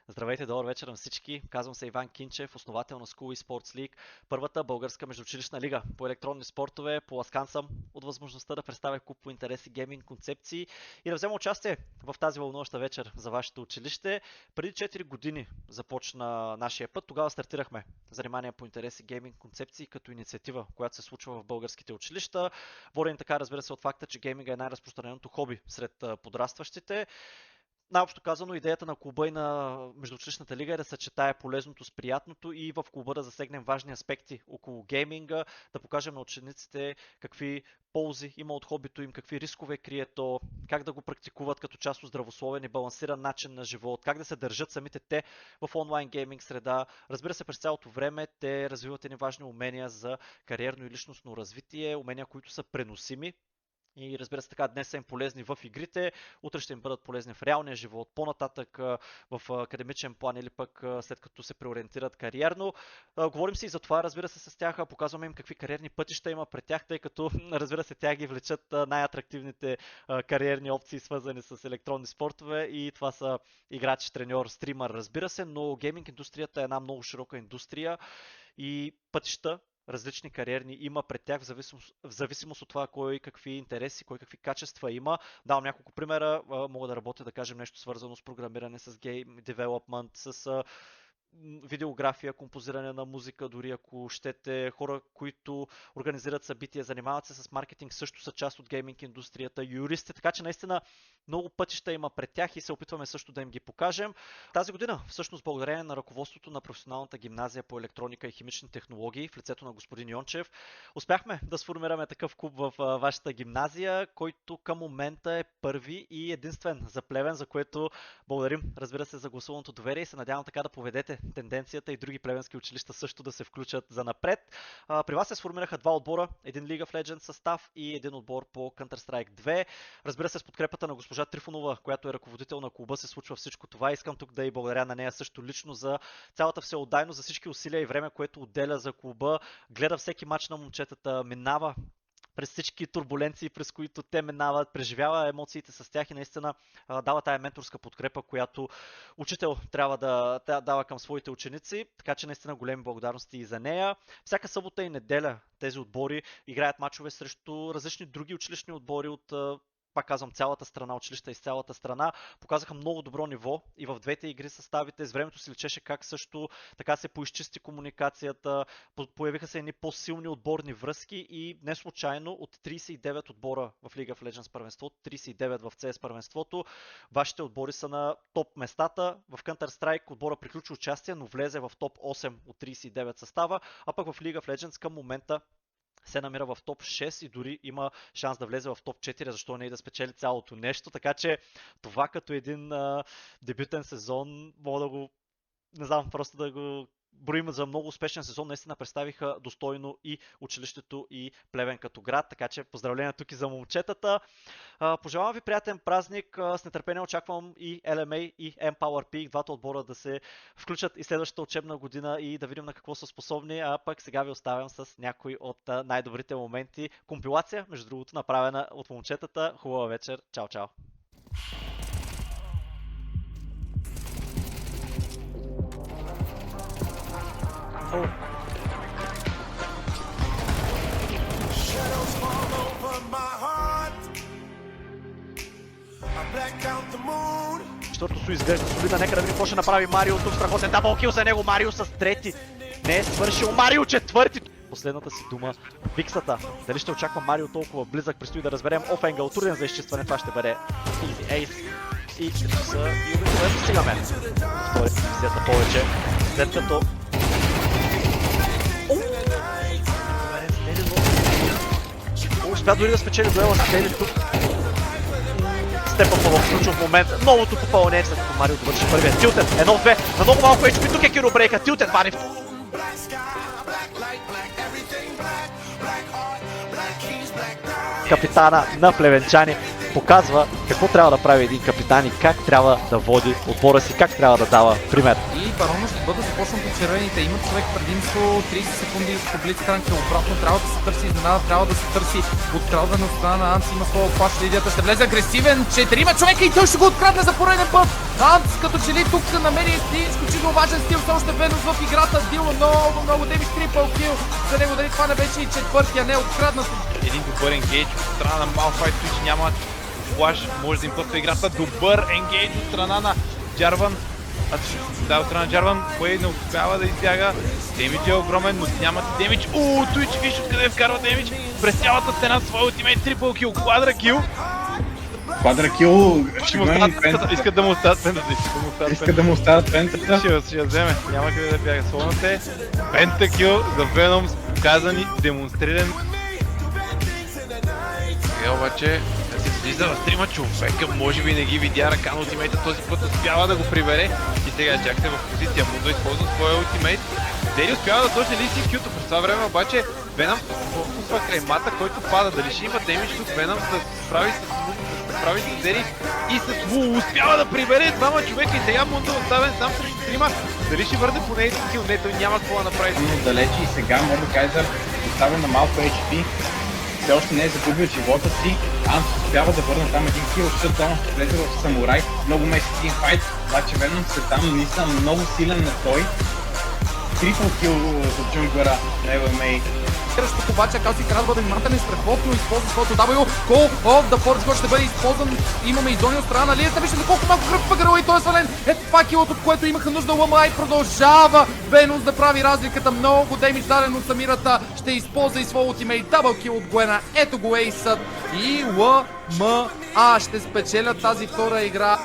Здравейте, добър вечер на всички. Казвам се Иван Кинчев, основател на School Sports League, първата българска междуучилищна лига по електронни спортове. Поласкан съм от възможността да представя куп по интереси, гейминг, концепции и да взема участие в тази вълнуваща вечер за вашето училище. Преди 4 години започна нашия път. Тогава стартирахме занимания по интереси, гейминг, концепции като инициатива, която се случва в българските училища. Воден така, разбира се, от факта, че гейминга е най-разпространеното хоби сред подрастващите. Най-общо казано, идеята на клуба и на междуучилищната лига е да съчетае полезното с приятното и в клуба да засегнем важни аспекти около гейминга, да покажем на учениците какви ползи има от хобито им, какви рискове крие то, как да го практикуват като част от здравословен и балансиран начин на живот, как да се държат самите те в онлайн гейминг среда. Разбира се, през цялото време те развиват едни важни умения за кариерно и личностно развитие, умения, които са преносими. И разбира се така, днес са им полезни в игрите, утре ще им бъдат полезни в реалния живот, по-нататък в академичен план или пък след като се преориентират кариерно. Говорим си и за това, разбира се, с тях, показваме им какви кариерни пътища има пред тях, тъй като, разбира се, тях ги влечат най-атрактивните кариерни опции, свързани с електронни спортове, и това са играч, треньор, стример, разбира се, но гейминг индустрията е една много широка индустрия и пътища, различни кариерни има пред тях в зависимост от това кой какви интереси, кой какви качества има. Давам няколко примера. Мога да работя, да кажем, нещо свързано с програмиране, с гейм девелопмент, с видеография, композиране на музика, дори ако щете, хора, които организират събития, занимават се с маркетинг, също са част от гейминг индустрията, юристи, така че наистина много пътища има пред тях и се опитваме също да им ги покажем. Тази година, всъщност благодарение на ръководството на професионалната гимназия по електроника и химични технологии в лицето на господин Йончев, успяхме да сформираме такъв клуб в вашата гимназия, който към момента е първи и единствен за Плевен, за което благодарим, разбира се, за гласуваното доверие и се надявам така да поведете тенденцията и други плевенски училища също да се включат за напред. При вас се сформираха два отбора, един League of Legends състав и един отбор по Counter-Strike 2. Разбира се, с подкрепата на госпожа Трифонова, която е ръководител на клуба, се случва всичко това. Искам тук да и благодаря на нея също лично за цялата всеотдайност, за всички усилия и време, което отделя за клуба. Гледа всеки мач на момчетата, минава през всички турбуленции, през които те минават, преживява емоциите с тях и наистина дава тая менторска подкрепа, която учител трябва да дава към своите ученици, така че наистина големи благодарности и за нея. Всяка събота и неделя тези отбори играят мачове срещу различни други училищни отбори от, пак казвам, цялата страна, училища из цялата страна. Показаха много добро ниво и в двете игри съставите. С времето се личеше как също така се поизчисти комуникацията, появиха се едни по-силни отборни връзки и не случайно от 39 отбора в League of Legends първенството, 39 в CS първенството, вашите отбори са на топ местата. В Counter-Strike отбора приключи участие, но влезе в топ 8 от 39 състава, а пък в League of Legends към момента се намира в топ 6 и дори има шанс да влезе в топ 4, защо не и да спечели цялото нещо. Така че това като един дебютен сезон, мога да го, не знам, просто да го броим за много успешен сезон. Наистина представиха достойно и училището, и Плевен като град, така че поздравления тук и за момчетата. Пожелавам ви приятен празник, с нетърпение очаквам и LMA и MPowerP, двата отбора да се включат и следващата учебна година и да видим на какво са способни, а пък сега ви оставям с някои от най-добрите моменти. Компилация, между другото, направена от момчетата. Хубава вечер, чао, чао! Shadows fall over my heart. I black out the moon. Четвъртото изглежда солидна, нека да видим какво ще направи Марио. Тук страхотен даблкил за него, Марио с трети. Не е свършил, Марио четвърти. Последната си дума, Виксата. Дали ще очаква Марио толкова близък, предстои да разберем. Офенгъл, труден за изчистване, това ще бъде easy ace. И са и обикновено стигаме. Втори визията повече, след като успя дори да спечели дуела с Тейли тук. Степа в ключов момент. Новото попълнение, след като Марио довърши първия. Тилтен, 1-2, на много малко HP, тук е Киро Брейка. Тилтен вани в... Капитана на плевенчани показва какво трябва да прави един капитан. Дани как трябва да води отбора си, как трябва да дава пример. И Барона ще бъде започнат от червените. Имат човек предимство, 30 секунди по блицкранк е обратно. Трябва да се търси изненада, трябва да се търси открадване от страна на Анц. Има своя паш, Лидията ще влезе агресивен. 4 човека и той ще го открадне за пореден път. Анц като че ли тук намери изключително важен стил, все още Венус в играта. Дил много демиш, трипъл кил. За него дали това не беше и четвъртия, не откраднат. Един добър енгейдж от страна на Malphite, Twitch няма флаш, може да им пътва играта. Добър енгейдж от страна на Jarvan. Да, от страна на Jarvan, Quay не успява да избяга. Демидж е огромен, но нямат демидж. Twitch, виж откъде вкарва демидж. През цялата стена своя ултимейт, трипъл кил, квадра кил. Квадракил, Искат да му оставят пентата. Искат да му оставят пентата. Ще я вземе, няма къде да бяга. Слонате, пентакил за Venom, показан и демонстриран. Сега обаче се слиза на трима човека, може би не ги видя ръка на ултимейта, този път успява да го прибере. И сега Джак е в позиция, му да използва своя ултимейт. Дери успява да дойде Лиси Кюто, през това време обаче Venom фокусва край мата, който пада. Дали ще има демидж тук Venom да се справи с Дери и с Ву успява да прибере двама човека и сега Мунда оставен сам срещу трима. Дали ще върне поне един кил? Не, той няма какво да направи. Но далече и сега Мордекайзер остава на малко HP. Все още не е загубил живота си. Анс успява да върне там един кил, защото ще влезе в самурай. Много месеци един файт, обаче Venom се там не са много силен на той. Трипл кил за джунглера на LMA. Тук обаче Калси трябва да бъде внимателен, страхотно използва своето W. Call of the Force God ще бъде използван. Имаме изони от страна на Лията. Вижте за колко малко кръв пъгърва и той е свален. Ето това килът, от което имаха нужда Ламай. Продължава Венус да прави разликата. Много демидж даден от Самирата. Ще използва и своя ултимейт. Дабл кил от Гуена. Ето го ейсът. И ЛМА ще спечелят тази втора игра.